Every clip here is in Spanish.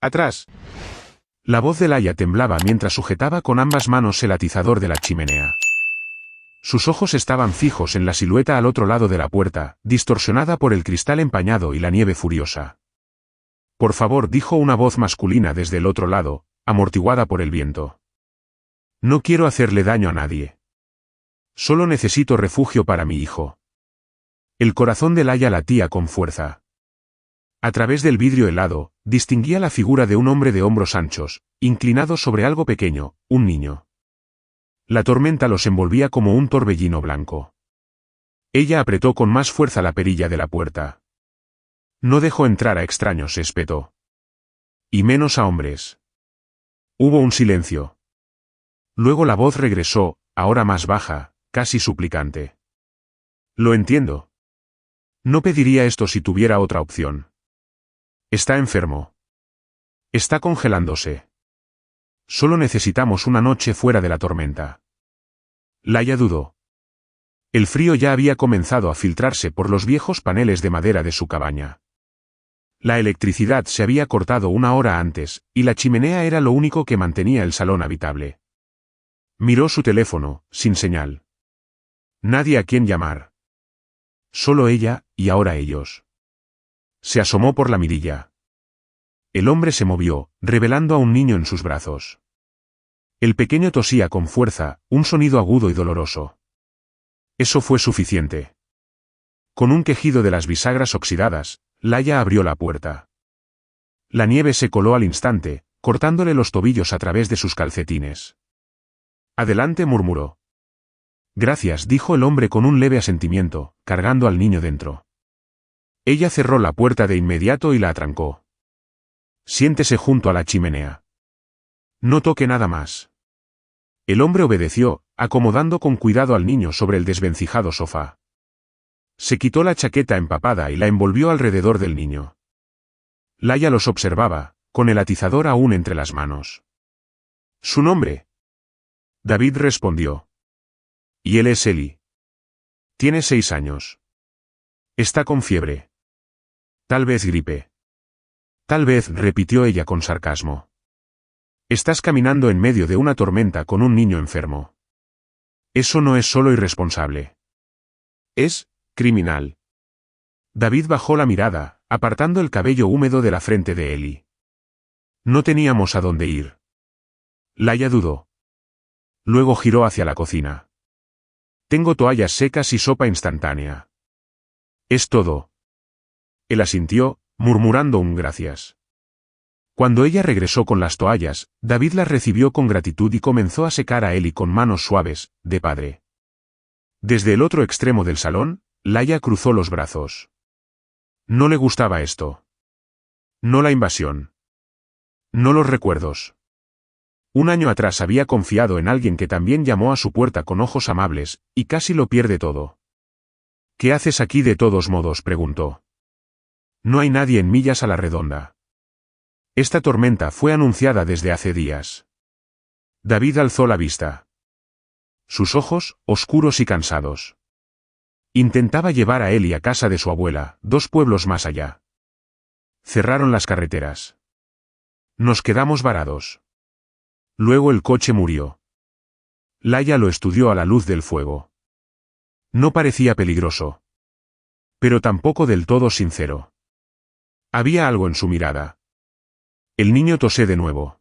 ¡Atrás! La voz de Laia temblaba mientras sujetaba con ambas manos el atizador de la chimenea. Sus ojos estaban fijos en la silueta al otro lado de la puerta, distorsionada por el cristal empañado y la nieve furiosa. Por favor, dijo una voz masculina desde el otro lado, amortiguada por el viento. No quiero hacerle daño a nadie. Solo necesito refugio para mi hijo. El corazón de Laia latía con fuerza. A través del vidrio helado, distinguía la figura de un hombre de hombros anchos, inclinado sobre algo pequeño, un niño. La tormenta los envolvía como un torbellino blanco. Ella apretó con más fuerza la perilla de la puerta. No dejó entrar a extraños, espetó. Y menos a hombres. Hubo un silencio. Luego la voz regresó, ahora más baja, casi suplicante. Lo entiendo. No pediría esto si tuviera otra opción. Está enfermo. Está congelándose. Solo necesitamos una noche fuera de la tormenta. Laia dudó. El frío ya había comenzado a filtrarse por los viejos paneles de madera de su cabaña. La electricidad se había cortado una hora antes, y la chimenea era lo único que mantenía el salón habitable. Miró su teléfono, sin señal. Nadie a quien llamar. Solo ella, y ahora ellos. Se asomó por la mirilla. El hombre se movió, revelando a un niño en sus brazos. El pequeño tosía con fuerza, un sonido agudo y doloroso. Eso fue suficiente. Con un quejido de las bisagras oxidadas, Laia abrió la puerta. La nieve se coló al instante, cortándole los tobillos a través de sus calcetines. Adelante, murmuró. Gracias, dijo el hombre con un leve asentimiento, cargando al niño dentro. Ella cerró la puerta de inmediato y la atrancó. Siéntese junto a la chimenea. No toque nada más. El hombre obedeció, acomodando con cuidado al niño sobre el desvencijado sofá. Se quitó la chaqueta empapada y la envolvió alrededor del niño. Laia los observaba, con el atizador aún entre las manos. ¿Su nombre? David respondió. Y él es Eli. Tiene 6 años. Está con fiebre. Tal vez gripe. Tal vez, repitió ella con sarcasmo. Estás caminando en medio de una tormenta con un niño enfermo. Eso no es solo irresponsable. Es criminal. David bajó la mirada, apartando el cabello húmedo de la frente de Eli. No teníamos a dónde ir. Laia dudó. Luego giró hacia la cocina. Tengo toallas secas y sopa instantánea. Es todo. Él asintió, murmurando un gracias. Cuando ella regresó con las toallas, David las recibió con gratitud y comenzó a secar a Eli con manos suaves, de padre. Desde el otro extremo del salón, Laia cruzó los brazos. No le gustaba esto. No la invasión. No los recuerdos. Un año atrás había confiado en alguien que también llamó a su puerta con ojos amables, y casi lo pierde todo. ¿Qué haces aquí de todos modos?, preguntó. No hay nadie en millas a la redonda. Esta tormenta fue anunciada desde hace días. David alzó la vista. Sus ojos, oscuros y cansados. Intentaba llevar a Eli a casa de su abuela, 2 pueblos más allá. Cerraron las carreteras. Nos quedamos varados. Luego el coche murió. Laia lo estudió a la luz del fuego. No parecía peligroso. Pero tampoco del todo sincero. Había algo en su mirada. El niño tosé de nuevo.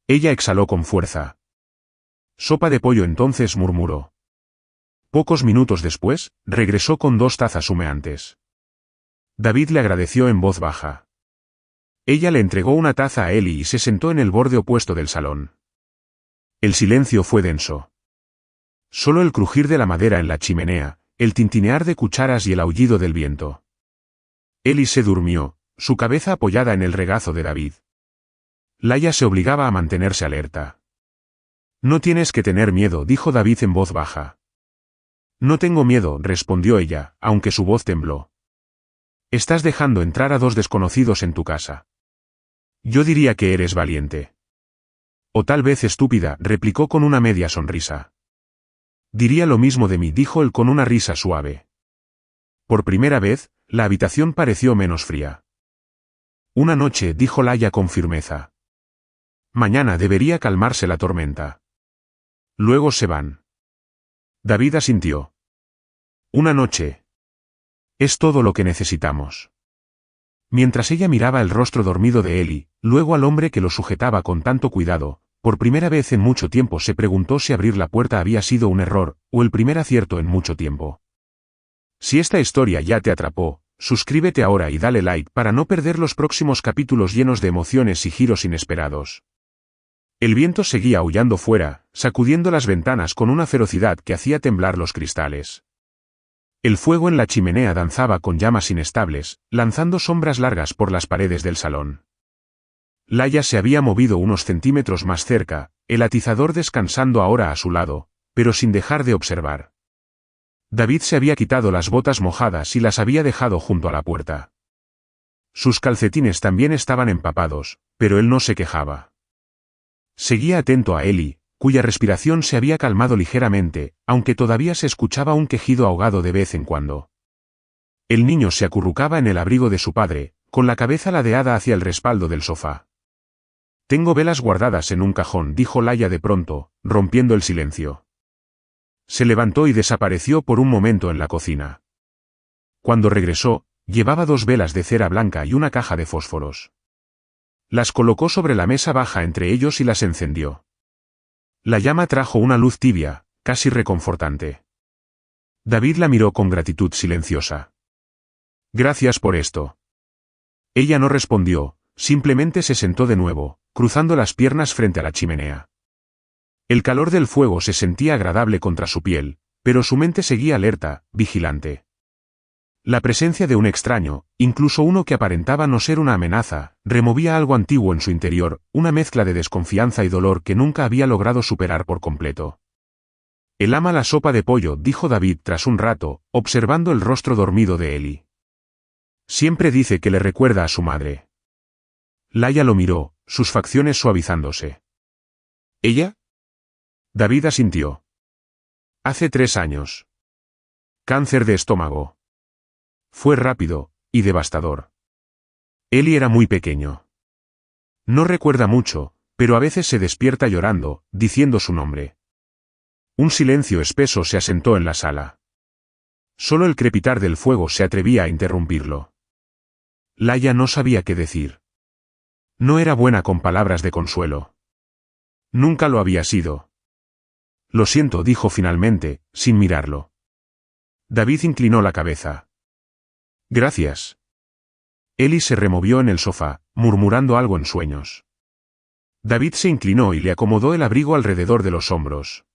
Ella exhaló con fuerza. Sopa de pollo, entonces, murmuró. Pocos minutos después, regresó con 2 tazas humeantes. David le agradeció en voz baja. Ella le entregó una taza a Eli y se sentó en el borde opuesto del salón. El silencio fue denso. Solo el crujir de la madera en la chimenea, el tintinear de cucharas y el aullido del viento. Eli se durmió, su cabeza apoyada en el regazo de David. Laia se obligaba a mantenerse alerta. No tienes que tener miedo, dijo David en voz baja. No tengo miedo, respondió ella, aunque su voz tembló. Estás dejando entrar a 2 desconocidos en tu casa. Yo diría que eres valiente. O tal vez estúpida, replicó con una media sonrisa. Diría lo mismo de mí, dijo él con una risa suave. Por primera vez, la habitación pareció menos fría. Una noche, dijo Laia con firmeza. Mañana debería calmarse la tormenta. Luego se van. David asintió. Una noche. Es todo lo que necesitamos. Mientras ella miraba el rostro dormido de Eli, luego al hombre que lo sujetaba con tanto cuidado, por primera vez en mucho tiempo se preguntó si abrir la puerta había sido un error, o el primer acierto en mucho tiempo. Si esta historia ya te atrapó, suscríbete ahora y dale like para no perder los próximos capítulos llenos de emociones y giros inesperados. El viento seguía aullando fuera, sacudiendo las ventanas con una ferocidad que hacía temblar los cristales. El fuego en la chimenea danzaba con llamas inestables, lanzando sombras largas por las paredes del salón. Laia se había movido unos centímetros más cerca, el atizador descansando ahora a su lado, pero sin dejar de observar. David se había quitado las botas mojadas y las había dejado junto a la puerta. Sus calcetines también estaban empapados, pero él no se quejaba. Seguía atento a Eli, cuya respiración se había calmado ligeramente, aunque todavía se escuchaba un quejido ahogado de vez en cuando. El niño se acurrucaba en el abrigo de su padre, con la cabeza ladeada hacia el respaldo del sofá. Tengo velas guardadas en un cajón, dijo Laia de pronto, rompiendo el silencio. Se levantó y desapareció por un momento en la cocina. Cuando regresó, llevaba 2 velas de cera blanca y una caja de fósforos. Las colocó sobre la mesa baja entre ellos y las encendió. La llama trajo una luz tibia, casi reconfortante. David la miró con gratitud silenciosa. Gracias por esto. Ella no respondió, simplemente se sentó de nuevo, cruzando las piernas frente a la chimenea. El calor del fuego se sentía agradable contra su piel, pero su mente seguía alerta, vigilante. La presencia de un extraño, incluso uno que aparentaba no ser una amenaza, removía algo antiguo en su interior, una mezcla de desconfianza y dolor que nunca había logrado superar por completo. Él ama la sopa de pollo, dijo David tras un rato, observando el rostro dormido de Eli. Siempre dice que le recuerda a su madre. Laia lo miró, sus facciones suavizándose. ¿Ella? David asintió. Hace 3 años. Cáncer de estómago. Fue rápido, y devastador. Eli era muy pequeño. No recuerda mucho, pero a veces se despierta llorando, diciendo su nombre. Un silencio espeso se asentó en la sala. Solo el crepitar del fuego se atrevía a interrumpirlo. Laia no sabía qué decir. No era buena con palabras de consuelo. Nunca lo había sido. Lo siento, dijo finalmente, sin mirarlo. David inclinó la cabeza. Gracias. Eli se removió en el sofá, murmurando algo en sueños. David se inclinó y le acomodó el abrigo alrededor de los hombros.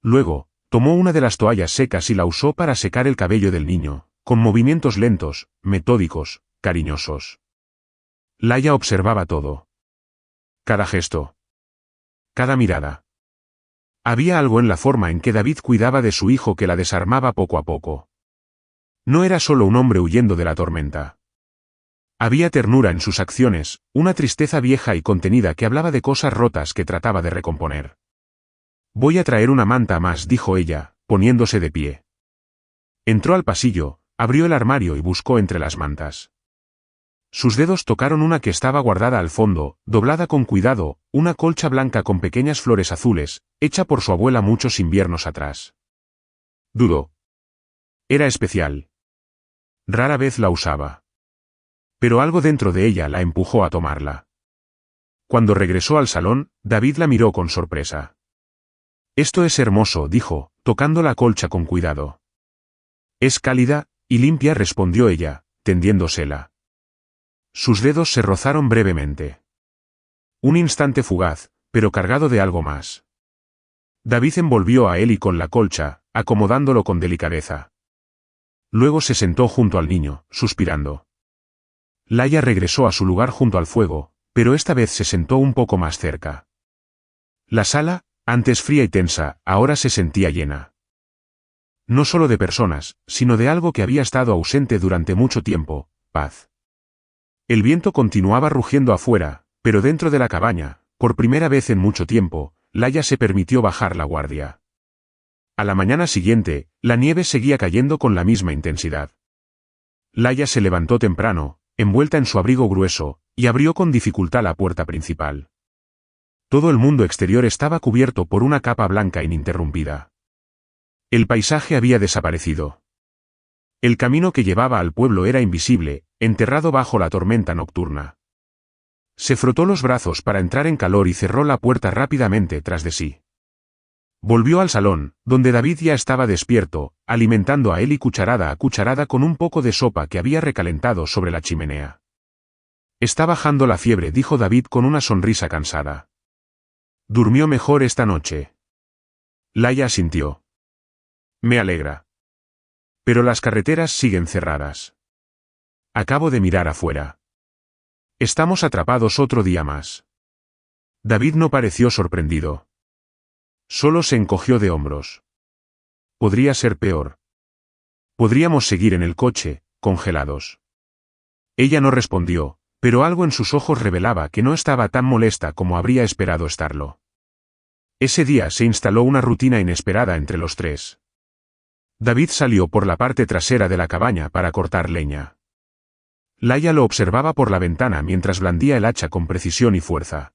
Luego, tomó una de las toallas secas y la usó para secar el cabello del niño, con movimientos lentos, metódicos, cariñosos. Laia observaba todo. Cada gesto. Cada mirada. Había algo en la forma en que David cuidaba de su hijo que la desarmaba poco a poco. No era solo un hombre huyendo de la tormenta. Había ternura en sus acciones, una tristeza vieja y contenida que hablaba de cosas rotas que trataba de recomponer. Voy a traer una manta más, dijo ella, poniéndose de pie. Entró al pasillo, abrió el armario y buscó entre las mantas. Sus dedos tocaron una que estaba guardada al fondo, doblada con cuidado, una colcha blanca con pequeñas flores azules, hecha por su abuela muchos inviernos atrás. Dudó. Era especial. Rara vez la usaba. Pero algo dentro de ella la empujó a tomarla. Cuando regresó al salón, David la miró con sorpresa. Esto es hermoso, dijo, tocando la colcha con cuidado. Es cálida y limpia, respondió ella, tendiéndosela. Sus dedos se rozaron brevemente. Un instante fugaz, pero cargado de algo más. David envolvió a Eli con la colcha, acomodándolo con delicadeza. Luego se sentó junto al niño, suspirando. Laia regresó a su lugar junto al fuego, pero esta vez se sentó un poco más cerca. La sala, antes fría y tensa, ahora se sentía llena. No solo de personas, sino de algo que había estado ausente durante mucho tiempo, paz. El viento continuaba rugiendo afuera, pero dentro de la cabaña, por primera vez en mucho tiempo, Laia se permitió bajar la guardia. A la mañana siguiente, la nieve seguía cayendo con la misma intensidad. Laia se levantó temprano, envuelta en su abrigo grueso, y abrió con dificultad la puerta principal. Todo el mundo exterior estaba cubierto por una capa blanca ininterrumpida. El paisaje había desaparecido. El camino que llevaba al pueblo era invisible, enterrado bajo la tormenta nocturna. Se frotó los brazos para entrar en calor y cerró la puerta rápidamente tras de sí. Volvió al salón, donde David ya estaba despierto, alimentando a Eli cucharada a cucharada con un poco de sopa que había recalentado sobre la chimenea. Está bajando la fiebre, dijo David con una sonrisa cansada. ¿Durmió mejor esta noche? Laia asintió. Me alegra. Pero las carreteras siguen cerradas. Acabo de mirar afuera. Estamos atrapados otro día más. David no pareció sorprendido. Solo se encogió de hombros. Podría ser peor. Podríamos seguir en el coche, congelados. Ella no respondió, pero algo en sus ojos revelaba que no estaba tan molesta como habría esperado estarlo. Ese día se instaló una rutina inesperada entre los tres. David salió por la parte trasera de la cabaña para cortar leña. Laia lo observaba por la ventana mientras blandía el hacha con precisión y fuerza.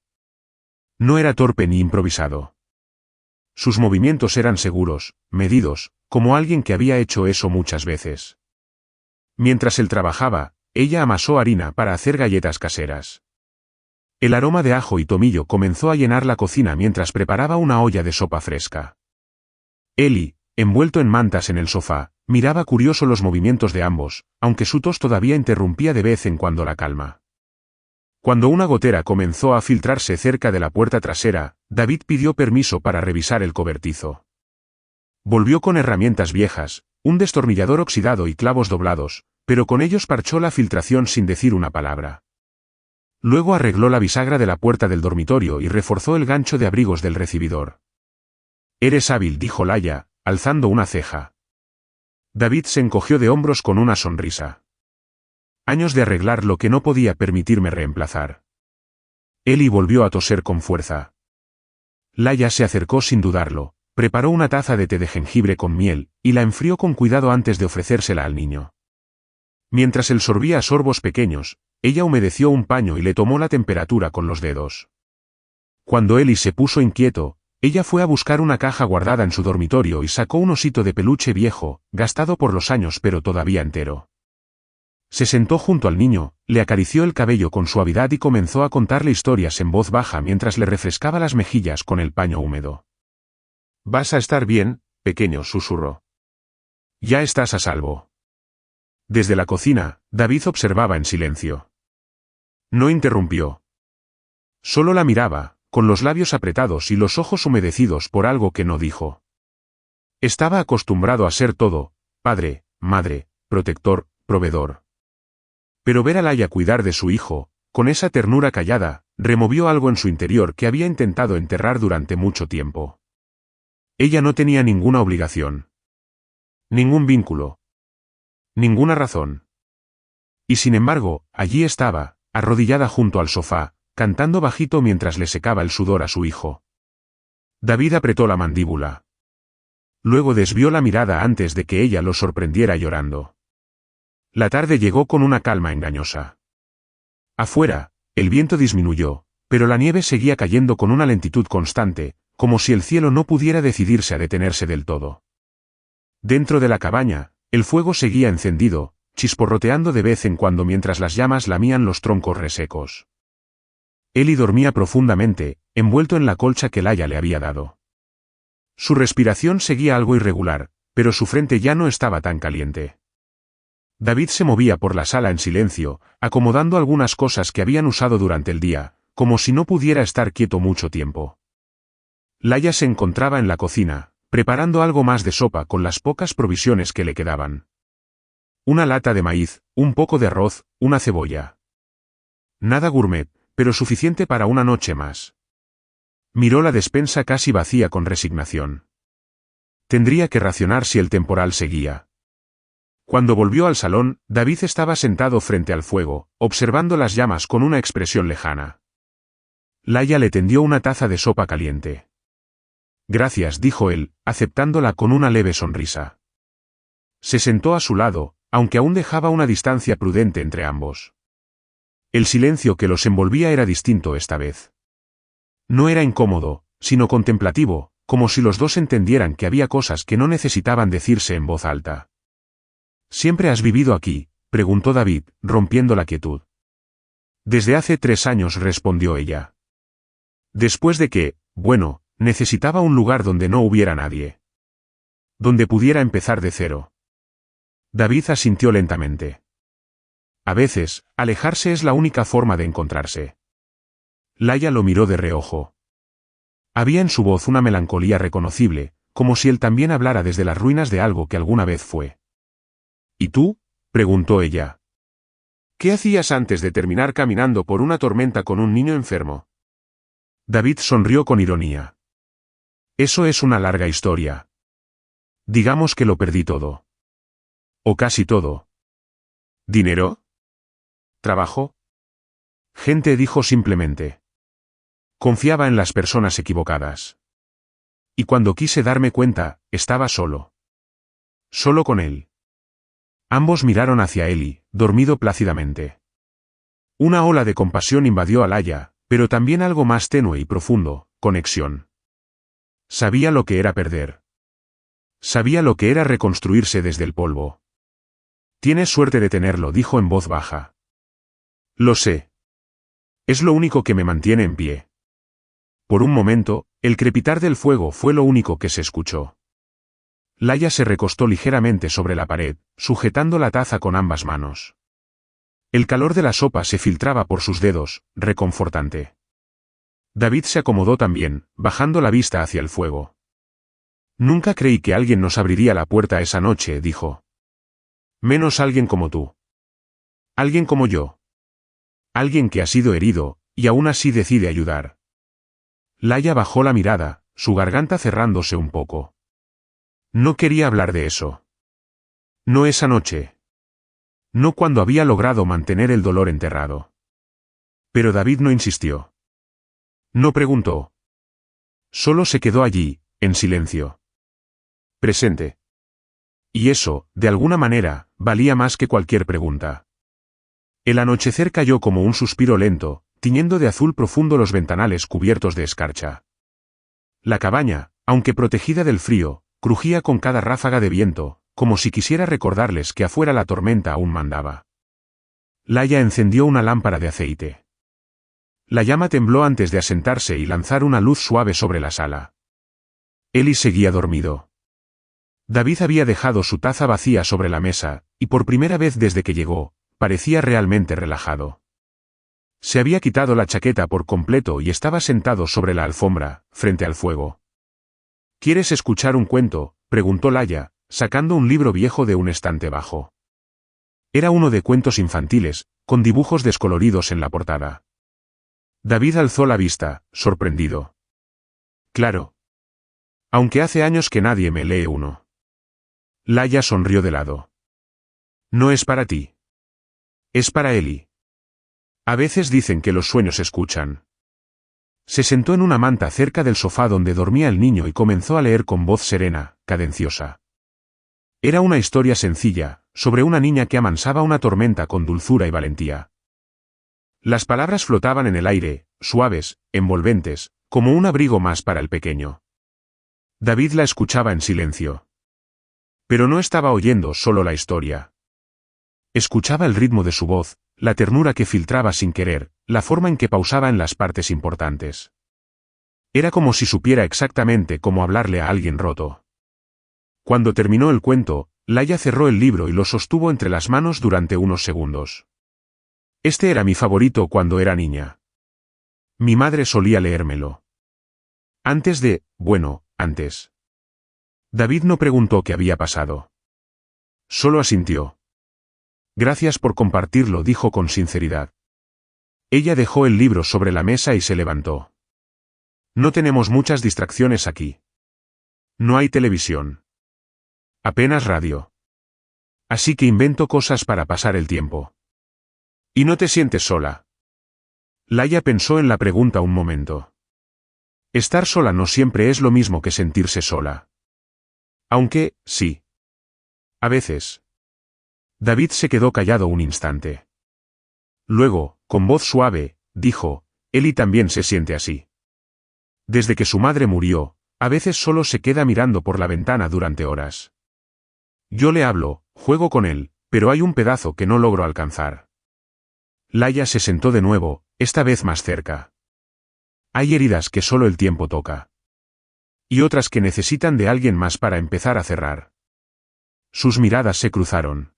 No era torpe ni improvisado. Sus movimientos eran seguros, medidos, como alguien que había hecho eso muchas veces. Mientras él trabajaba, ella amasó harina para hacer galletas caseras. El aroma de ajo y tomillo comenzó a llenar la cocina mientras preparaba una olla de sopa fresca. Eli, envuelto en mantas en el sofá, miraba curioso los movimientos de ambos, aunque su tos todavía interrumpía de vez en cuando la calma. Cuando una gotera comenzó a filtrarse cerca de la puerta trasera, David pidió permiso para revisar el cobertizo. Volvió con herramientas viejas, un destornillador oxidado y clavos doblados, pero con ellos parchó la filtración sin decir una palabra. Luego arregló la bisagra de la puerta del dormitorio y reforzó el gancho de abrigos del recibidor. «Eres hábil», dijo Laia, alzando una ceja. David se encogió de hombros con una sonrisa. Años de arreglar lo que no podía permitirme reemplazar. Eli volvió a toser con fuerza. Laia se acercó sin dudarlo, preparó una taza de té de jengibre con miel, y la enfrió con cuidado antes de ofrecérsela al niño. Mientras él sorbía a sorbos pequeños, ella humedeció un paño y le tomó la temperatura con los dedos. Cuando Eli se puso inquieto, ella fue a buscar una caja guardada en su dormitorio y sacó un osito de peluche viejo, gastado por los años pero todavía entero. Se sentó junto al niño, le acarició el cabello con suavidad y comenzó a contarle historias en voz baja mientras le refrescaba las mejillas con el paño húmedo. «Vas a estar bien, pequeño», susurró. «Ya estás a salvo». Desde la cocina, David observaba en silencio. No interrumpió. Solo la miraba, con los labios apretados y los ojos humedecidos por algo que no dijo. Estaba acostumbrado a ser todo, padre, madre, protector, proveedor. Pero ver a Laia cuidar de su hijo, con esa ternura callada, removió algo en su interior que había intentado enterrar durante mucho tiempo. Ella no tenía ninguna obligación. Ningún vínculo. Ninguna razón. Y sin embargo, allí estaba, arrodillada junto al sofá, cantando bajito mientras le secaba el sudor a su hijo. David apretó la mandíbula. Luego desvió la mirada antes de que ella lo sorprendiera llorando. La tarde llegó con una calma engañosa. Afuera, el viento disminuyó, pero la nieve seguía cayendo con una lentitud constante, como si el cielo no pudiera decidirse a detenerse del todo. Dentro de la cabaña, el fuego seguía encendido, chisporroteando de vez en cuando mientras las llamas lamían los troncos resecos. Eli dormía profundamente, envuelto en la colcha que Laia le había dado. Su respiración seguía algo irregular, pero su frente ya no estaba tan caliente. David se movía por la sala en silencio, acomodando algunas cosas que habían usado durante el día, como si no pudiera estar quieto mucho tiempo. Laia se encontraba en la cocina, preparando algo más de sopa con las pocas provisiones que le quedaban. Una lata de maíz, un poco de arroz, una cebolla. Nada gourmet, pero suficiente para una noche más. Miró la despensa casi vacía con resignación. Tendría que racionar si el temporal seguía. Cuando volvió al salón, David estaba sentado frente al fuego, observando las llamas con una expresión lejana. Laia le tendió una taza de sopa caliente. «Gracias», dijo él, aceptándola con una leve sonrisa. Se sentó a su lado, aunque aún dejaba una distancia prudente entre ambos. El silencio que los envolvía era distinto esta vez. No era incómodo, sino contemplativo, como si los dos entendieran que había cosas que no necesitaban decirse en voz alta. ¿Siempre has vivido aquí?, preguntó David, rompiendo la quietud. Desde hace 3 años, respondió ella. Después de que, bueno, necesitaba un lugar donde no hubiera nadie. Donde pudiera empezar de cero. David asintió lentamente. A veces, alejarse es la única forma de encontrarse. Laia lo miró de reojo. Había en su voz una melancolía reconocible, como si él también hablara desde las ruinas de algo que alguna vez fue. ¿Y tú?, preguntó ella. ¿Qué hacías antes de terminar caminando por una tormenta con un niño enfermo? David sonrió con ironía. Eso es una larga historia. Digamos que lo perdí todo. O casi todo. ¿Dinero? ¿Trabajo? Gente, dijo simplemente. Confiaba en las personas equivocadas. Y cuando quise darme cuenta, estaba solo. Solo con él. Ambos miraron hacia Eli, dormido plácidamente. Una ola de compasión invadió a Laia, pero también algo más tenue y profundo, conexión. Sabía lo que era perder. Sabía lo que era reconstruirse desde el polvo. Tienes suerte de tenerlo, dijo en voz baja. Lo sé. Es lo único que me mantiene en pie. Por un momento, el crepitar del fuego fue lo único que se escuchó. Laia se recostó ligeramente sobre la pared, sujetando la taza con ambas manos. El calor de la sopa se filtraba por sus dedos, reconfortante. David se acomodó también, bajando la vista hacia el fuego. Nunca creí que alguien nos abriría la puerta esa noche, dijo. Menos alguien como tú. Alguien como yo. Alguien que ha sido herido, y aún así decide ayudar. Laia bajó la mirada, su garganta cerrándose un poco. No quería hablar de eso. No esa noche. No cuando había logrado mantener el dolor enterrado. Pero David no insistió. No preguntó. Solo se quedó allí, en silencio. Presente. Y eso, de alguna manera, valía más que cualquier pregunta. El anochecer cayó como un suspiro lento, tiñendo de azul profundo los ventanales cubiertos de escarcha. La cabaña, aunque protegida del frío, crujía con cada ráfaga de viento, como si quisiera recordarles que afuera la tormenta aún mandaba. Laia encendió una lámpara de aceite. La llama tembló antes de asentarse y lanzar una luz suave sobre la sala. Eli seguía dormido. David había dejado su taza vacía sobre la mesa, y por primera vez desde que llegó, parecía realmente relajado. Se había quitado la chaqueta por completo y estaba sentado sobre la alfombra, frente al fuego. ¿Quieres escuchar un cuento?, preguntó Laia, sacando un libro viejo de un estante bajo. Era uno de cuentos infantiles, con dibujos descoloridos en la portada. David alzó la vista, sorprendido. Claro. Aunque hace años que nadie me lee uno. Laia sonrió de lado. No es para ti. Es para Eli. A veces dicen que los sueños escuchan. Se sentó en una manta cerca del sofá donde dormía el niño y comenzó a leer con voz serena, cadenciosa. Era una historia sencilla, sobre una niña que amansaba una tormenta con dulzura y valentía. Las palabras flotaban en el aire, suaves, envolventes, como un abrigo más para el pequeño. David la escuchaba en silencio. Pero no estaba oyendo solo la historia. Escuchaba el ritmo de su voz, la ternura que filtraba sin querer, la forma en que pausaba en las partes importantes. Era como si supiera exactamente cómo hablarle a alguien roto. Cuando terminó el cuento, Laia cerró el libro y lo sostuvo entre las manos durante unos segundos. Este era mi favorito cuando era niña. Mi madre solía leérmelo. Antes. David no preguntó qué había pasado. Solo asintió. Gracias por compartirlo, dijo con sinceridad. Ella dejó el libro sobre la mesa y se levantó. No tenemos muchas distracciones aquí. No hay televisión. Apenas radio. Así que invento cosas para pasar el tiempo. ¿Y no te sientes sola? Laia pensó en la pregunta un momento. Estar sola no siempre es lo mismo que sentirse sola. Aunque, sí. A veces. David se quedó callado un instante. Luego, con voz suave, dijo, Ellie también se siente así. Desde que su madre murió, a veces solo se queda mirando por la ventana durante horas. Yo le hablo, juego con él, pero hay un pedazo que no logro alcanzar. Laia se sentó de nuevo, esta vez más cerca. Hay heridas que solo el tiempo toca. Y otras que necesitan de alguien más para empezar a cerrar. Sus miradas se cruzaron.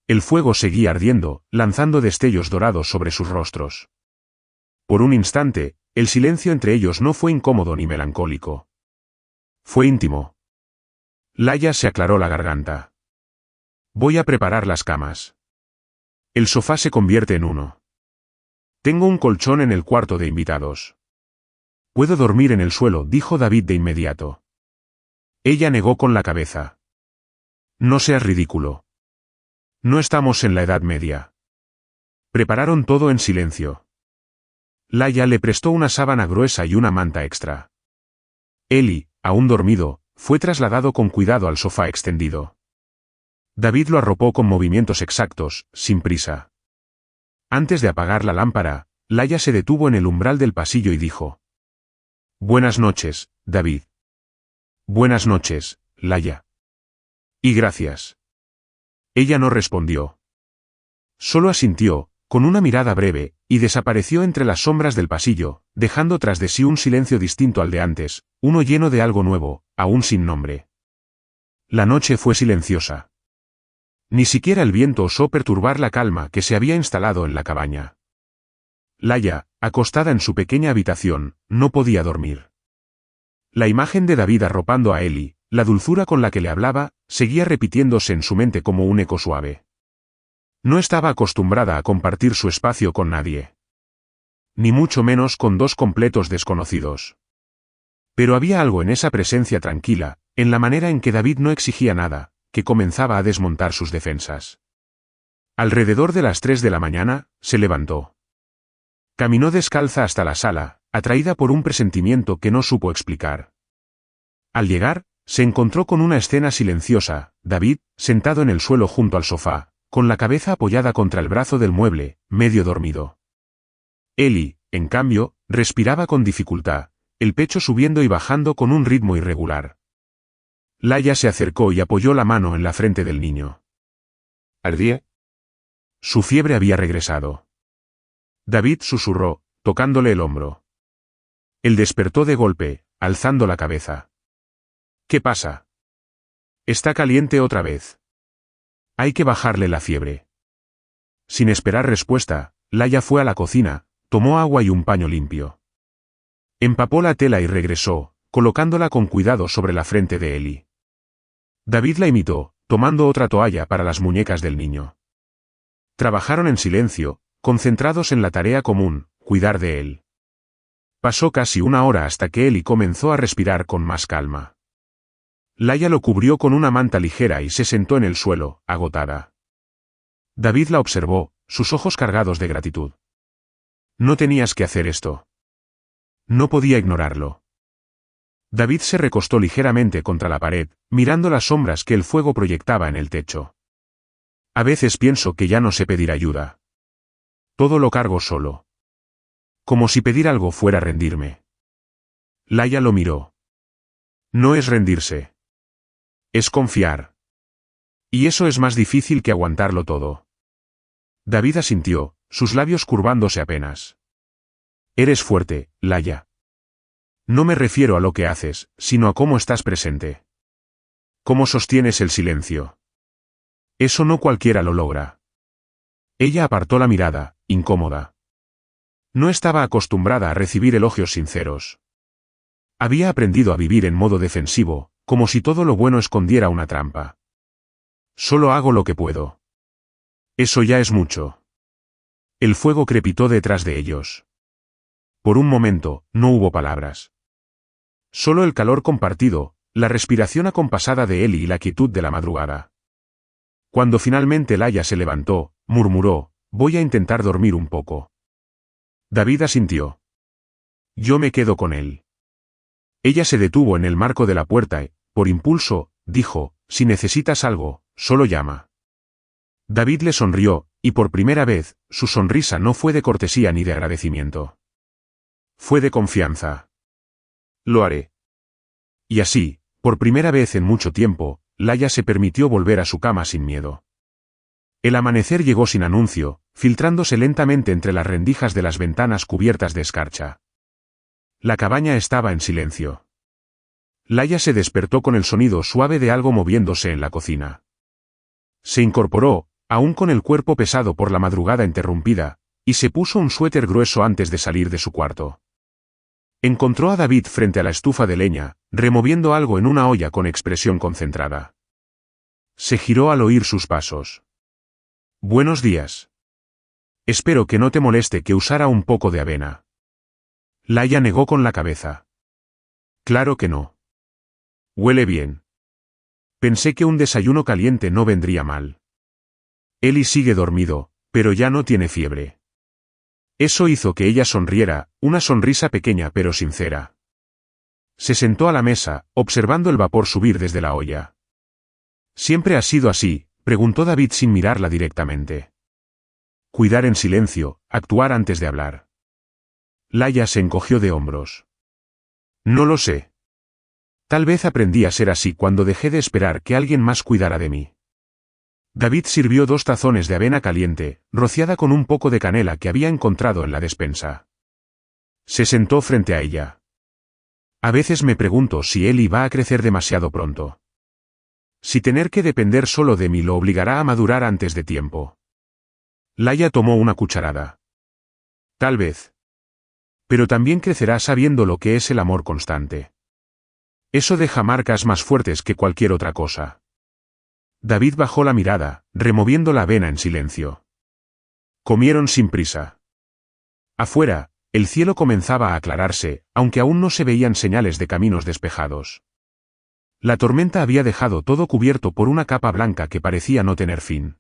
El fuego seguía ardiendo, lanzando destellos dorados sobre sus rostros. Por un instante, el silencio entre ellos no fue incómodo ni melancólico. Fue íntimo. Laia se aclaró la garganta. Voy a preparar las camas. El sofá se convierte en uno. Tengo un colchón en el cuarto de invitados. Puedo dormir en el suelo, dijo David de inmediato. Ella negó con la cabeza. No seas ridículo. No estamos en la Edad Media. Prepararon todo en silencio. Laia le prestó una sábana gruesa y una manta extra. Ellie, aún dormido, fue trasladado con cuidado al sofá extendido. David lo arropó con movimientos exactos, sin prisa. Antes de apagar la lámpara, Laia se detuvo en el umbral del pasillo y dijo: Buenas noches, David. Buenas noches, Laia. Y gracias. Ella no respondió. Solo asintió, con una mirada breve, y desapareció entre las sombras del pasillo, dejando tras de sí un silencio distinto al de antes, uno lleno de algo nuevo, aún sin nombre. La noche fue silenciosa. Ni siquiera el viento osó perturbar la calma que se había instalado en la cabaña. Laia, acostada en su pequeña habitación, no podía dormir. La imagen de David arropando a Ellie, la dulzura con la que le hablaba, seguía repitiéndose en su mente como un eco suave. No estaba acostumbrada a compartir su espacio con nadie. Ni mucho menos con dos completos desconocidos. Pero había algo en esa presencia tranquila, en la manera en que David no exigía nada, que comenzaba a desmontar sus defensas. Alrededor de las 3 de la mañana, se levantó. Caminó descalza hasta la sala, atraída por un presentimiento que no supo explicar. Al llegar, se encontró con una escena silenciosa: David, sentado en el suelo junto al sofá, con la cabeza apoyada contra el brazo del mueble, medio dormido. Ellie, en cambio, respiraba con dificultad, el pecho subiendo y bajando con un ritmo irregular. Laia se acercó y apoyó la mano en la frente del niño. ¿Ardía? Su fiebre había regresado. David susurró, tocándole el hombro. Él despertó de golpe, alzando la cabeza. ¿Qué pasa? Está caliente otra vez. Hay que bajarle la fiebre. Sin esperar respuesta, Laia fue a la cocina, tomó agua y un paño limpio. Empapó la tela y regresó, colocándola con cuidado sobre la frente de Ellie. David la imitó, tomando otra toalla para las muñecas del niño. Trabajaron en silencio, concentrados en la tarea común, cuidar de él. Pasó casi una hora hasta que Ellie comenzó a respirar con más calma. Laia lo cubrió con una manta ligera y se sentó en el suelo, agotada. David la observó, sus ojos cargados de gratitud. No tenías que hacer esto. No podía ignorarlo. David se recostó ligeramente contra la pared, mirando las sombras que el fuego proyectaba en el techo. A veces pienso que ya no sé pedir ayuda. Todo lo cargo solo. Como si pedir algo fuera rendirme. Laia lo miró. No es rendirse. Es confiar. Y eso es más difícil que aguantarlo todo. David asintió, sus labios curvándose apenas. Eres fuerte, Laia. No me refiero a lo que haces, sino a cómo estás presente. Cómo sostienes el silencio. Eso no cualquiera lo logra. Ella apartó la mirada, incómoda. No estaba acostumbrada a recibir elogios sinceros. Había aprendido a vivir en modo defensivo, como si todo lo bueno escondiera una trampa. Solo hago lo que puedo. Eso ya es mucho. El fuego crepitó detrás de ellos. Por un momento, no hubo palabras. Solo el calor compartido, la respiración acompasada de Ellie y la quietud de la madrugada. Cuando finalmente Laia se levantó, murmuró: voy a intentar dormir un poco. David asintió. Yo me quedo con él. Ella se detuvo en el marco de la puerta y, por impulso, dijo: si necesitas algo, solo llama. David le sonrió, y por primera vez, su sonrisa no fue de cortesía ni de agradecimiento. Fue de confianza. Lo haré. Y así, por primera vez en mucho tiempo, Laia se permitió volver a su cama sin miedo. El amanecer llegó sin anuncio, filtrándose lentamente entre las rendijas de las ventanas cubiertas de escarcha. La cabaña estaba en silencio. Laia se despertó con el sonido suave de algo moviéndose en la cocina. Se incorporó, aún con el cuerpo pesado por la madrugada interrumpida, y se puso un suéter grueso antes de salir de su cuarto. Encontró a David frente a la estufa de leña, removiendo algo en una olla con expresión concentrada. Se giró al oír sus pasos. Buenos días. Espero que no te moleste que usara un poco de avena. Laia negó con la cabeza. Claro que no. Huele bien. Pensé que un desayuno caliente no vendría mal. Eli sigue dormido, pero ya no tiene fiebre. Eso hizo que ella sonriera, una sonrisa pequeña pero sincera. Se sentó a la mesa, observando el vapor subir desde la olla. ¿Siempre ha sido así?, preguntó David sin mirarla directamente. Cuidar en silencio, actuar antes de hablar. Laia se encogió de hombros. No lo sé. Tal vez aprendí a ser así cuando dejé de esperar que alguien más cuidara de mí. David sirvió 2 tazones de avena caliente, rociada con un poco de canela que había encontrado en la despensa. Se sentó frente a ella. A veces me pregunto si Eli va a crecer demasiado pronto. Si tener que depender solo de mí lo obligará a madurar antes de tiempo. Laia tomó una cucharada. Tal vez. Pero también crecerá sabiendo lo que es el amor constante. Eso deja marcas más fuertes que cualquier otra cosa. David bajó la mirada, removiendo la avena en silencio. Comieron sin prisa. Afuera, el cielo comenzaba a aclararse, aunque aún no se veían señales de caminos despejados. La tormenta había dejado todo cubierto por una capa blanca que parecía no tener fin.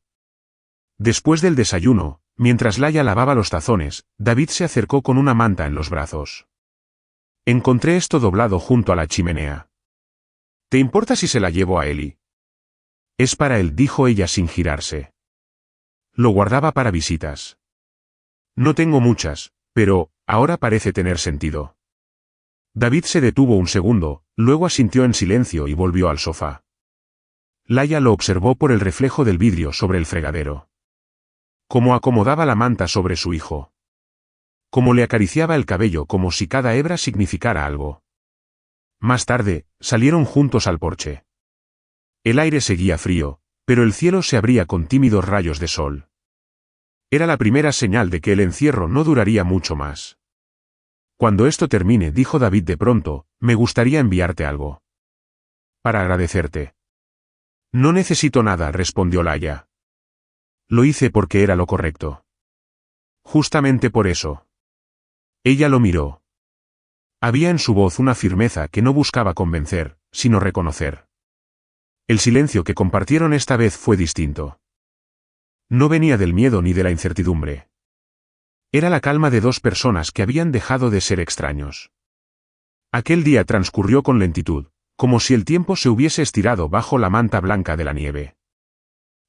Después del desayuno, mientras Laia lavaba los tazones, David se acercó con una manta en los brazos. Encontré esto doblado junto a la chimenea. ¿Te importa si se la llevo a Eli? Es para él, dijo ella sin girarse. Lo guardaba para visitas. No tengo muchas, pero, ahora parece tener sentido. David se detuvo un segundo, luego asintió en silencio y volvió al sofá. Laia lo observó por el reflejo del vidrio sobre el fregadero. Cómo acomodaba la manta sobre su hijo. Cómo le acariciaba el cabello como si cada hebra significara algo. Más tarde, salieron juntos al porche. El aire seguía frío, pero el cielo se abría con tímidos rayos de sol. Era la primera señal de que el encierro no duraría mucho más. Cuando esto termine, dijo David de pronto, me gustaría enviarte algo. Para agradecerte. No necesito nada, respondió Laia. Lo hice porque era lo correcto. Justamente por eso. Ella lo miró. Había en su voz una firmeza que no buscaba convencer, sino reconocer. El silencio que compartieron esta vez fue distinto. No venía del miedo ni de la incertidumbre. Era la calma de 2 personas que habían dejado de ser extraños. Aquel día transcurrió con lentitud, como si el tiempo se hubiese estirado bajo la manta blanca de la nieve.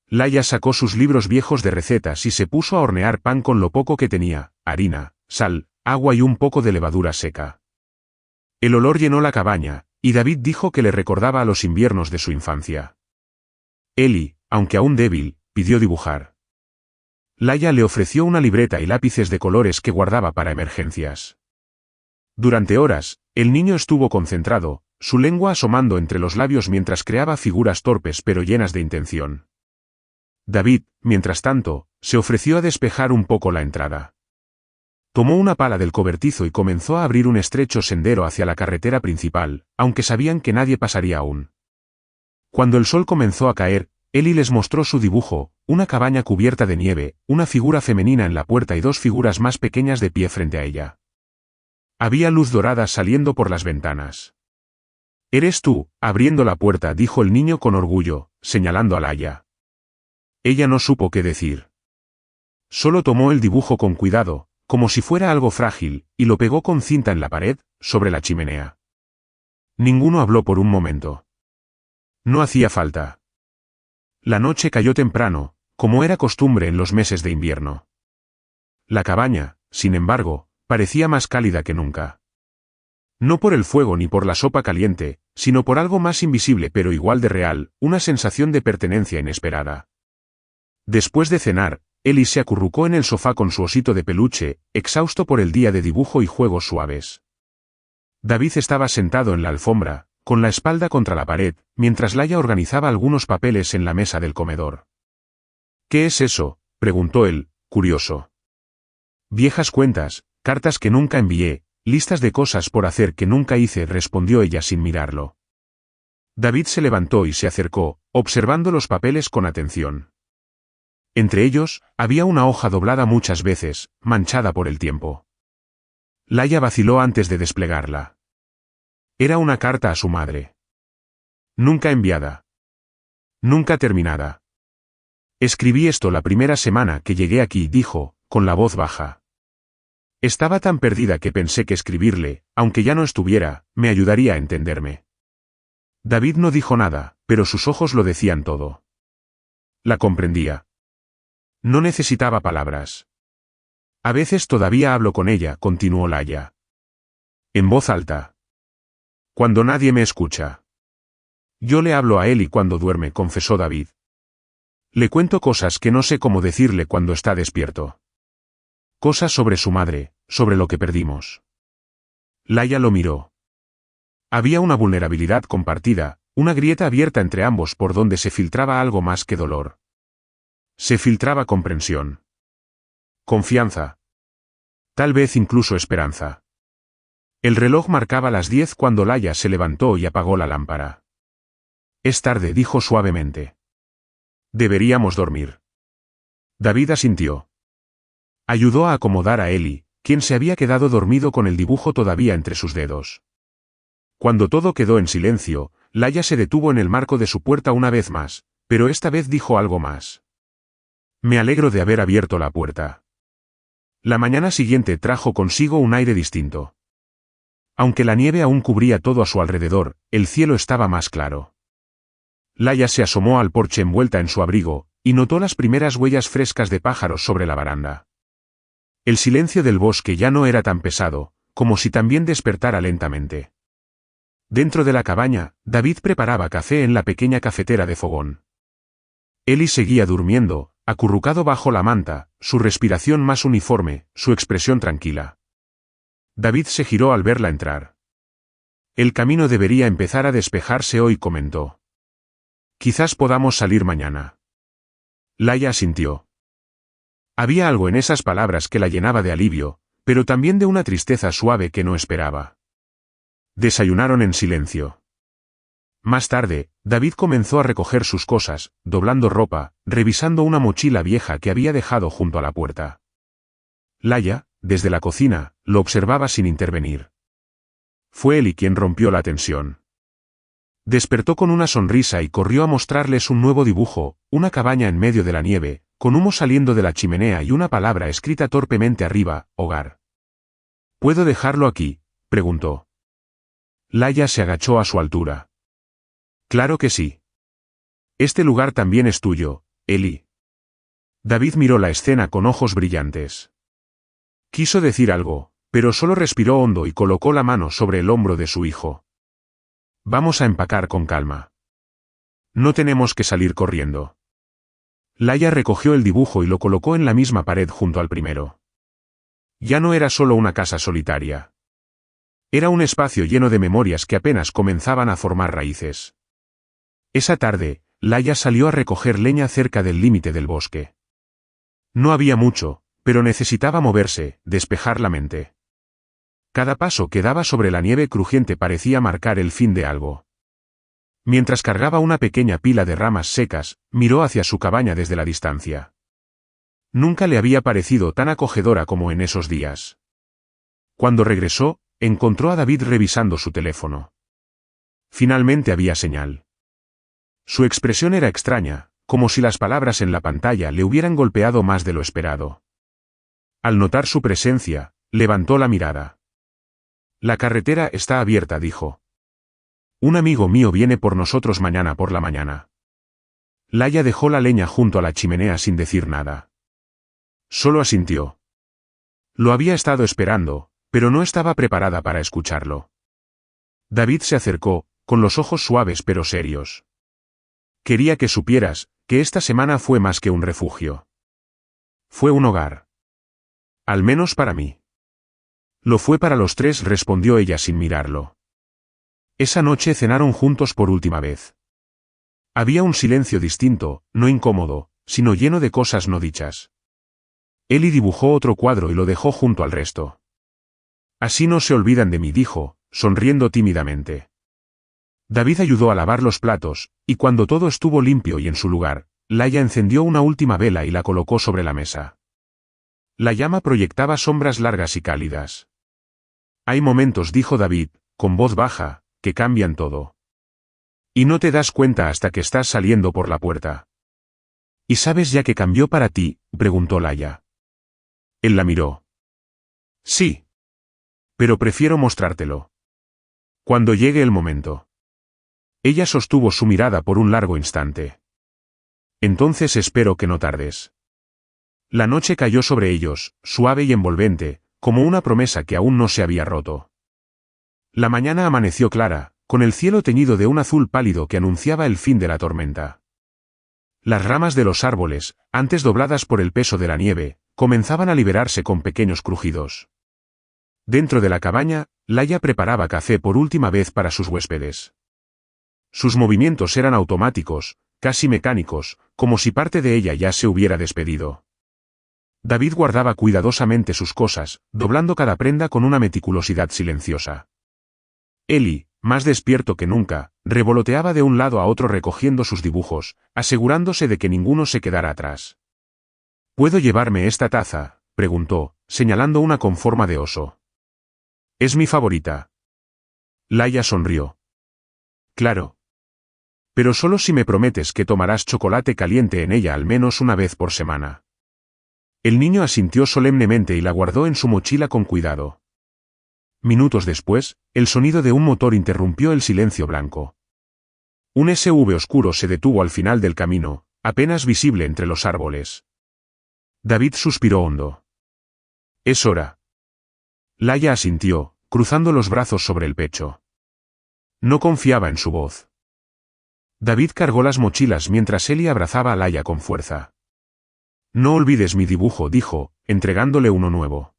Laia sacó sus libros viejos de recetas y se puso a hornear pan con lo poco que tenía, harina, sal, agua y un poco de levadura seca. El olor llenó la cabaña, y David dijo que le recordaba a los inviernos de su infancia. Eli, aunque aún débil, pidió dibujar. Laia le ofreció una libreta y lápices de colores que guardaba para emergencias. Durante horas, el niño estuvo concentrado, su lengua asomando entre los labios mientras creaba figuras torpes pero llenas de intención. David, mientras tanto, se ofreció a despejar un poco la entrada. Tomó una pala del cobertizo y comenzó a abrir un estrecho sendero hacia la carretera principal, aunque sabían que nadie pasaría aún. Cuando el sol comenzó a caer, Eli les mostró su dibujo, una cabaña cubierta de nieve, una figura femenina en la puerta y 2 figuras más pequeñas de pie frente a ella. Había luz dorada saliendo por las ventanas. «Eres tú, abriendo la puerta», dijo el niño con orgullo, señalando a Laia. Ella no supo qué decir. Solo tomó el dibujo con cuidado, como si fuera algo frágil, y lo pegó con cinta en la pared, sobre la chimenea. Ninguno habló por un momento. No hacía falta. La noche cayó temprano, como era costumbre en los meses de invierno. La cabaña, sin embargo, parecía más cálida que nunca. No por el fuego ni por la sopa caliente, sino por algo más invisible pero igual de real, una sensación de pertenencia inesperada. Después de cenar, Ellie se acurrucó en el sofá con su osito de peluche, exhausto por el día de dibujo y juegos suaves. David estaba sentado en la alfombra, con la espalda contra la pared, mientras Laia organizaba algunos papeles en la mesa del comedor. ¿Qué es eso?, preguntó él, curioso. Viejas cuentas, cartas que nunca envié, listas de cosas por hacer que nunca hice, respondió ella sin mirarlo. David se levantó y se acercó, observando los papeles con atención. Entre ellos, había una hoja doblada muchas veces, manchada por el tiempo. Laia vaciló antes de desplegarla. Era una carta a su madre. Nunca enviada. Nunca terminada. Escribí esto la primera semana que llegué aquí, dijo, con la voz baja. Estaba tan perdida que pensé que escribirle, aunque ya no estuviera, me ayudaría a entenderme. David no dijo nada, pero sus ojos lo decían todo. La comprendía. No necesitaba palabras. A veces todavía hablo con ella, continuó Laia. En voz alta. Cuando nadie me escucha. Yo le hablo a él y cuando duerme, confesó David. Le cuento cosas que no sé cómo decirle cuando está despierto. Cosas sobre su madre, sobre lo que perdimos. Laia lo miró. Había una vulnerabilidad compartida, una grieta abierta entre ambos por donde se filtraba algo más que dolor. Se filtraba comprensión. Confianza. Tal vez incluso esperanza. El reloj marcaba las 10 cuando Laia se levantó y apagó la lámpara. Es tarde, dijo suavemente. Deberíamos dormir. David asintió. Ayudó a acomodar a Ellie, quien se había quedado dormido con el dibujo todavía entre sus dedos. Cuando todo quedó en silencio, Laia se detuvo en el marco de su puerta una vez más, pero esta vez dijo algo más. Me alegro de haber abierto la puerta. La mañana siguiente trajo consigo un aire distinto. Aunque la nieve aún cubría todo a su alrededor, el cielo estaba más claro. Laia se asomó al porche envuelta en su abrigo, y notó las primeras huellas frescas de pájaros sobre la baranda. El silencio del bosque ya no era tan pesado, como si también despertara lentamente. Dentro de la cabaña, David preparaba café en la pequeña cafetera de fogón. Ellie seguía durmiendo, acurrucado bajo la manta, su respiración más uniforme, su expresión tranquila. David se giró al verla entrar. El camino debería empezar a despejarse hoy, comentó. Quizás podamos salir mañana. Laia asintió. Había algo en esas palabras que la llenaba de alivio, pero también de una tristeza suave que no esperaba. Desayunaron en silencio. Más tarde, David comenzó a recoger sus cosas, doblando ropa, revisando una mochila vieja que había dejado junto a la puerta. Laia, desde la cocina, lo observaba sin intervenir. Fue Ellie quien rompió la tensión. Despertó con una sonrisa y corrió a mostrarles un nuevo dibujo, una cabaña en medio de la nieve, con humo saliendo de la chimenea y una palabra escrita torpemente arriba, hogar. ¿Puedo dejarlo aquí?, preguntó. Laia se agachó a su altura. Claro que sí. Este lugar también es tuyo, Ellie. David miró la escena con ojos brillantes. Quiso decir algo, pero solo respiró hondo y colocó la mano sobre el hombro de su hijo. Vamos a empacar con calma. No tenemos que salir corriendo. Laia recogió el dibujo y lo colocó en la misma pared junto al primero. Ya no era solo una casa solitaria. Era un espacio lleno de memorias que apenas comenzaban a formar raíces. Esa tarde, Laia salió a recoger leña cerca del límite del bosque. No había mucho, pero necesitaba moverse, despejar la mente. Cada paso que daba sobre la nieve crujiente parecía marcar el fin de algo. Mientras cargaba una pequeña pila de ramas secas, miró hacia su cabaña desde la distancia. Nunca le había parecido tan acogedora como en esos días. Cuando regresó, encontró a David revisando su teléfono. Finalmente había señal. Su expresión era extraña, como si las palabras en la pantalla le hubieran golpeado más de lo esperado. Al notar su presencia, levantó la mirada. La carretera está abierta, dijo. Un amigo mío viene por nosotros mañana por la mañana. Laia dejó la leña junto a la chimenea sin decir nada. Solo asintió. Lo había estado esperando, pero no estaba preparada para escucharlo. David se acercó, con los ojos suaves pero serios. Quería que supieras que esta semana fue más que un refugio. Fue un hogar. Al menos para mí. Lo fue para los tres, respondió ella sin mirarlo. Esa noche cenaron juntos por última vez. Había un silencio distinto, no incómodo, sino lleno de cosas no dichas. Eli dibujó otro cuadro y lo dejó junto al resto. Así no se olvidan de mí, dijo, sonriendo tímidamente. David ayudó a lavar los platos, y cuando todo estuvo limpio y en su lugar, Laia encendió una última vela y la colocó sobre la mesa. La llama proyectaba sombras largas y cálidas. Hay momentos, dijo David, con voz baja, que cambian todo. Y no te das cuenta hasta que estás saliendo por la puerta. ¿Y sabes ya que cambió para ti?, preguntó Laia. Él la miró. Sí. Pero prefiero mostrártelo. Cuando llegue el momento. Ella sostuvo su mirada por un largo instante. Entonces espero que no tardes. La noche cayó sobre ellos, suave y envolvente, como una promesa que aún no se había roto. La mañana amaneció clara, con el cielo teñido de un azul pálido que anunciaba el fin de la tormenta. Las ramas de los árboles, antes dobladas por el peso de la nieve, comenzaban a liberarse con pequeños crujidos. Dentro de la cabaña, Laia preparaba café por última vez para sus huéspedes. Sus movimientos eran automáticos, casi mecánicos, como si parte de ella ya se hubiera despedido. David guardaba cuidadosamente sus cosas, doblando cada prenda con una meticulosidad silenciosa. Eli, más despierto que nunca, revoloteaba de un lado a otro recogiendo sus dibujos, asegurándose de que ninguno se quedara atrás. ¿Puedo llevarme esta taza?, preguntó, señalando una con forma de oso. Es mi favorita. Laia sonrió. Claro. Pero solo si me prometes que tomarás chocolate caliente en ella al menos una vez por semana. El niño asintió solemnemente y la guardó en su mochila con cuidado. Minutos después, el sonido de un motor interrumpió el silencio blanco. Un SUV oscuro se detuvo al final del camino, apenas visible entre los árboles. David suspiró hondo. Es hora. Laia asintió, cruzando los brazos sobre el pecho. No confiaba en su voz. David cargó las mochilas mientras Eli abrazaba a Laia con fuerza. No olvides mi dibujo, dijo, entregándole uno nuevo.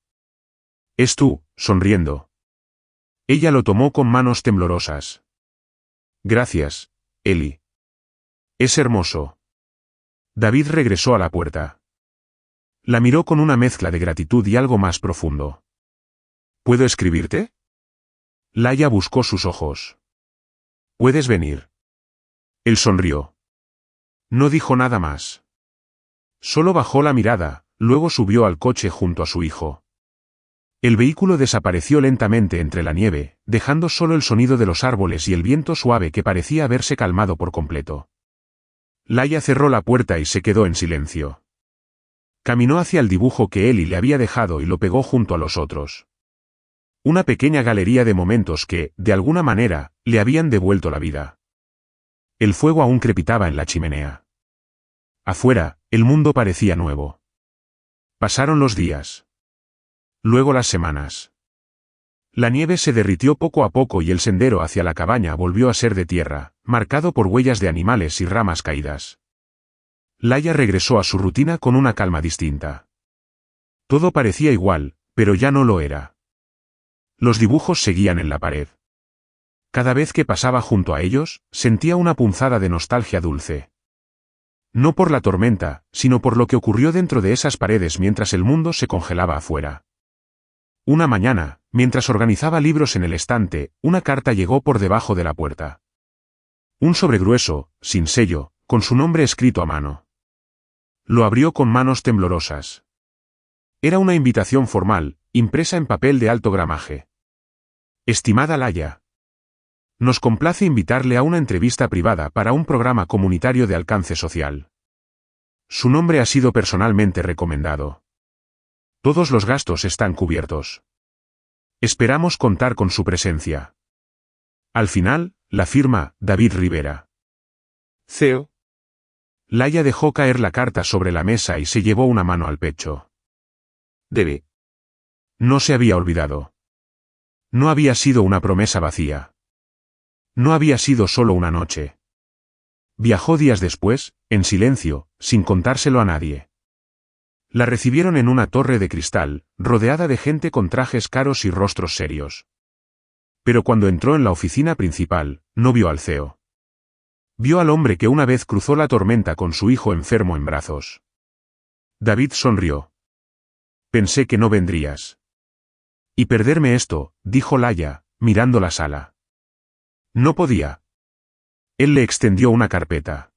Es tú, sonriendo. Ella lo tomó con manos temblorosas. Gracias, Eli. Es hermoso. David regresó a la puerta. La miró con una mezcla de gratitud y algo más profundo. ¿Puedo escribirte? Laia buscó sus ojos. ¿Puedes venir? Él sonrió. No dijo nada más. Solo bajó la mirada, luego subió al coche junto a su hijo. El vehículo desapareció lentamente entre la nieve, dejando solo el sonido de los árboles y el viento suave que parecía haberse calmado por completo. Laia cerró la puerta y se quedó en silencio. Caminó hacia el dibujo que Eli le había dejado y lo pegó junto a los otros. Una pequeña galería de momentos que, de alguna manera, le habían devuelto la vida. El fuego aún crepitaba en la chimenea. Afuera, el mundo parecía nuevo. Pasaron los días. Luego las semanas. La nieve se derritió poco a poco y el sendero hacia la cabaña volvió a ser de tierra, marcado por huellas de animales y ramas caídas. Laia regresó a su rutina con una calma distinta. Todo parecía igual, pero ya no lo era. Los dibujos seguían en la pared. Cada vez que pasaba junto a ellos, sentía una punzada de nostalgia dulce. No por la tormenta, sino por lo que ocurrió dentro de esas paredes mientras el mundo se congelaba afuera. Una mañana, mientras organizaba libros en el estante, una carta llegó por debajo de la puerta. Un sobre grueso, sin sello, con su nombre escrito a mano. Lo abrió con manos temblorosas. Era una invitación formal, impresa en papel de alto gramaje. Estimada Laia. Nos complace invitarle a una entrevista privada para un programa comunitario de alcance social. Su nombre ha sido personalmente recomendado. Todos los gastos están cubiertos. Esperamos contar con su presencia. Al final, la firma, David Rivera. CEO. Laia dejó caer la carta sobre la mesa y se llevó una mano al pecho. Debe. No se había olvidado. No había sido una promesa vacía. No había sido solo una noche. Viajó días después, en silencio, sin contárselo a nadie. La recibieron en una torre de cristal, rodeada de gente con trajes caros y rostros serios. Pero cuando entró en la oficina principal, no vio al CEO. Vio al hombre que una vez cruzó la tormenta con su hijo enfermo en brazos. David sonrió. Pensé que no vendrías. Y perderme esto, dijo Laia, mirando la sala. No podía. Él le extendió una carpeta.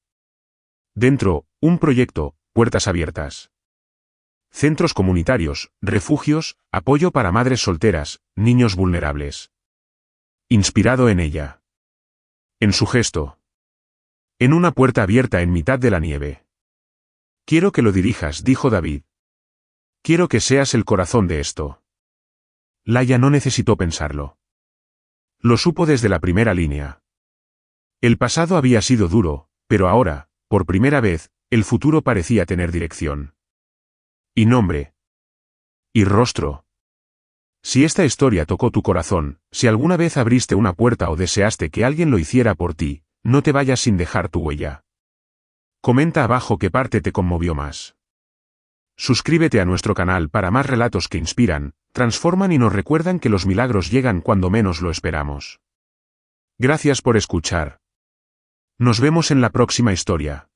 Dentro, un proyecto, puertas abiertas. Centros comunitarios, refugios, apoyo para madres solteras, niños vulnerables. Inspirado en ella. En su gesto. En una puerta abierta en mitad de la nieve. Quiero que lo dirijas, dijo David. Quiero que seas el corazón de esto. Laia no necesitó pensarlo. Lo supo desde la primera línea. El pasado había sido duro, pero ahora, por primera vez, el futuro parecía tener dirección. Y nombre. Y rostro. Si esta historia tocó tu corazón, si alguna vez abriste una puerta o deseaste que alguien lo hiciera por ti, no te vayas sin dejar tu huella. Comenta abajo qué parte te conmovió más. Suscríbete a nuestro canal para más relatos que inspiran, transforman y nos recuerdan que los milagros llegan cuando menos lo esperamos. Gracias por escuchar. Nos vemos en la próxima historia.